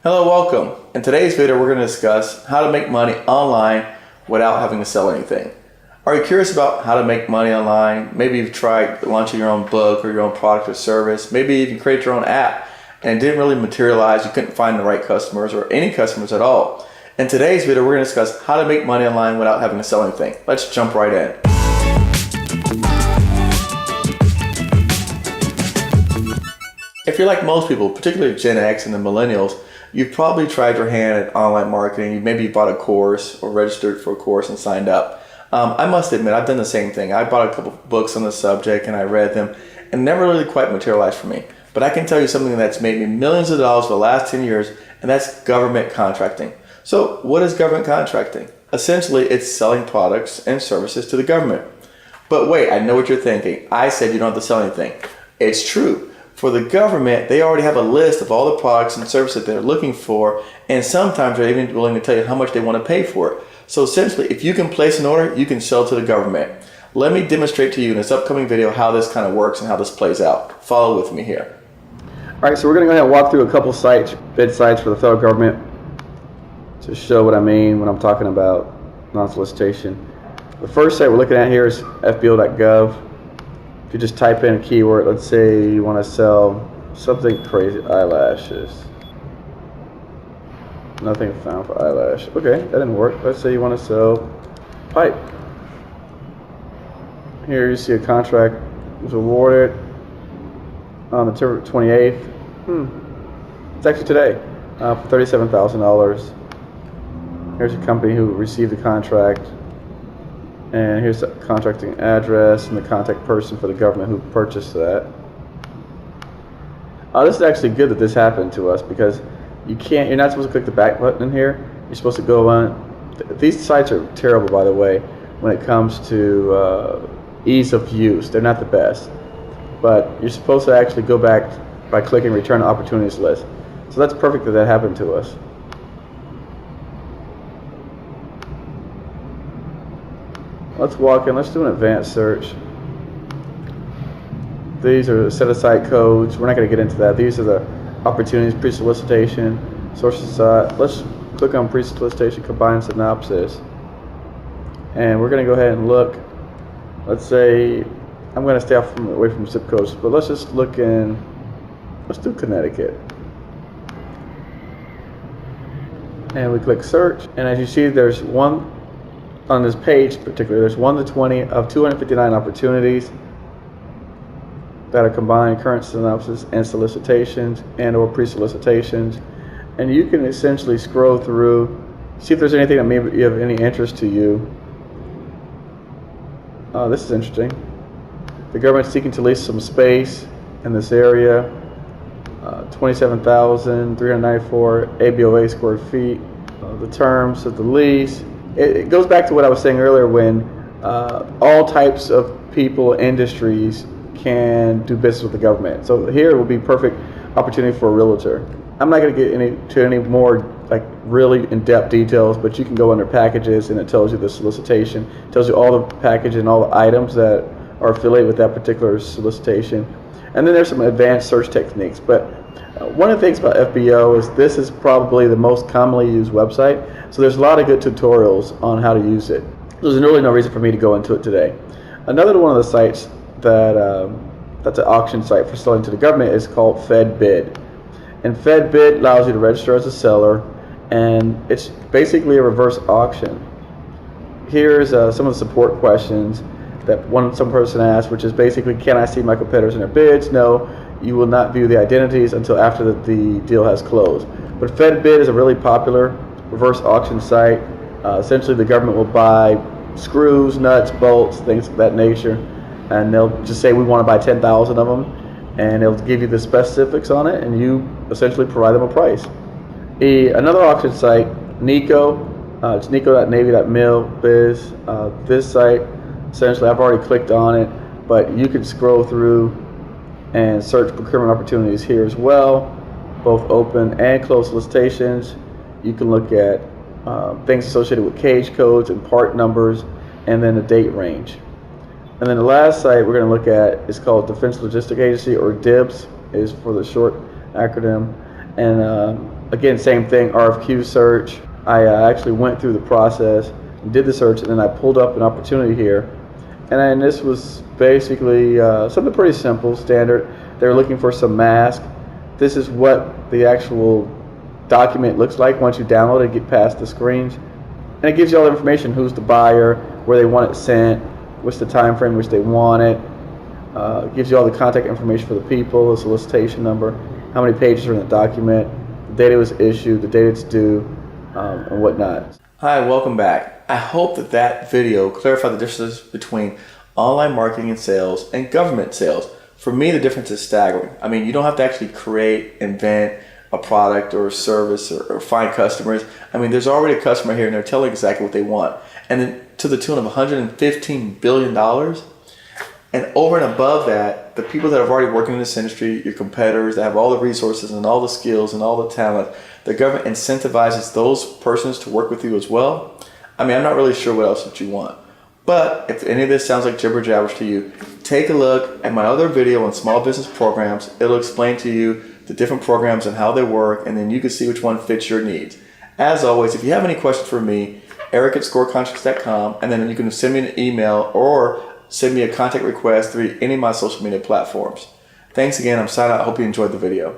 Hello, welcome. In today's video, we're going to discuss how to make money online without having to sell anything. Are you curious about how to make money online? Maybe you've tried launching your own book or your own product or service. Maybe you even created your own app and it didn't really materialize. You couldn't find the right customers or any customers at all. In today's video, we're going to discuss how to make money online without having to sell anything. Let's jump right in. If you're like most people, particularly Gen X and the millennials, you've probably tried your hand at online marketing. You maybe bought a course or registered for a course and signed up. I must admit, I've done the same thing. I bought a couple books on the subject and I read them and never really quite materialized for me. But I can tell you something that's made me millions of dollars for the last 10 years, and that's government contracting. So what is government contracting? Essentially, it's selling products and services to the government. But wait, I know what you're thinking. I said you don't have to sell anything. It's true. For the government, they already have a list of all the products and services that they're looking for, and sometimes they're even willing to tell you how much they want to pay for it. So essentially, if you can place an order, you can sell to the government. Let me demonstrate to you in this upcoming video how this kind of works and how this plays out. Follow with me here. All right, so we're going to go ahead and walk through a couple sites, bid sites for the federal government to show what I mean when I'm talking about non-solicitation. The first site we're looking at here is FBO.gov. If you just type in a keyword, let's say you want to sell something crazy, eyelashes. Nothing found for eyelash. Okay, that didn't work. Let's say you want to sell pipe. Here you see a contract was awarded on the 28th. It's actually today for $37,000. Here's a company who received the contract. And here's the contracting address and the contact person for the government who purchased that. This is actually good that this happened to us because you're not supposed to click the back button in here. You're supposed to go on. These sites are terrible, by the way, when it comes to ease of use. They're not the best. But you're supposed to actually go back by clicking return to opportunities list. So that's perfect that happened to us. Let's walk in. Let's do an advanced search. These are set-aside codes. We're not going to get into that. These are the opportunities, pre-solicitation, sources sought. Let's click on pre-solicitation, combine synopsis. And we're going to go ahead and look. Let's say, I'm going to stay away from zip codes, but let's just look in, let's do Connecticut. And we click search. And as you see, there's one on this page particularly, there's 1 to 20 of 259 opportunities that are combined current synopsis and solicitations and or pre-solicitations. And you can essentially scroll through, see if there's anything that may be of any interest to you. This is interesting. The government's seeking to lease some space in this area. 27,394 ABOA square feet. The terms of the lease. It goes back to what I was saying earlier when all types of people, industries can do business with the government. So here will be perfect opportunity for a realtor. I'm not going to get into any more like really in-depth details, but you can go under packages and it tells you the solicitation, it tells you all the package and all the items that are affiliated with that particular solicitation. And then there's some advanced search techniques. But one of the things about FBO is this is probably the most commonly used website. So there's a lot of good tutorials on how to use it. There's really no reason for me to go into it today. Another one of the sites that's an auction site for selling to the government is called Fedbid. And Fedbid allows you to register as a seller, and it's basically a reverse auction. Here's some of the support questions that some person asked, which is basically, can I see my competitors in their bids? No, you will not view the identities until after the deal has closed. But Fedbid is a really popular reverse auction site. Essentially, the government will buy screws, nuts, bolts, things of that nature, and they'll just say we want to buy 10,000 of them, and they'll give you the specifics on it, and you essentially provide them a price. Another auction site, Nico, it's nico.navy.mil.biz. This site, essentially, I've already clicked on it, but you can scroll through and search procurement opportunities here as well, both open and closed solicitations. You can look at things associated with cage codes and part numbers, and then the date range. And then the last site we're going to look at is called Defense Logistic Agency, or DIBBS is for the short acronym. And Again, same thing, RFQ search. I actually went through the process, did the search, and then I pulled up an opportunity here. And then this was basically something pretty simple, standard. They're looking for some mask. This is what the actual document looks like once you download it, get past the screens. And it gives you all the information, who's the buyer, where they want it sent, what's the time frame which they want it. It gives you all the contact information for the people, the solicitation number, how many pages are in the document, the date it was issued, the date it's due, and whatnot. Hi, welcome back. I hope that video clarified the differences between online marketing and sales and government sales. For me, the difference is staggering. I mean, you don't have to actually create, invent a product or a service or find customers. I mean, there's already a customer here and they're telling exactly what they want. And then to the tune of $115 billion. And over and above that, the people that have already working in this industry, your competitors that have all the resources and all the skills and all the talent, the government incentivizes those persons to work with you as well. I mean, I'm not really sure what else that you want. But if any of this sounds like jibber jabbers to you, take a look at my other video on small business programs. It'll explain to you the different programs and how they work, and then you can see which one fits your needs. As always, if you have any questions for me, eric@scorecontracts.com, and then you can send me an email or send me a contact request through any of my social media platforms. Thanks again. I'm signing out. I hope you enjoyed the video.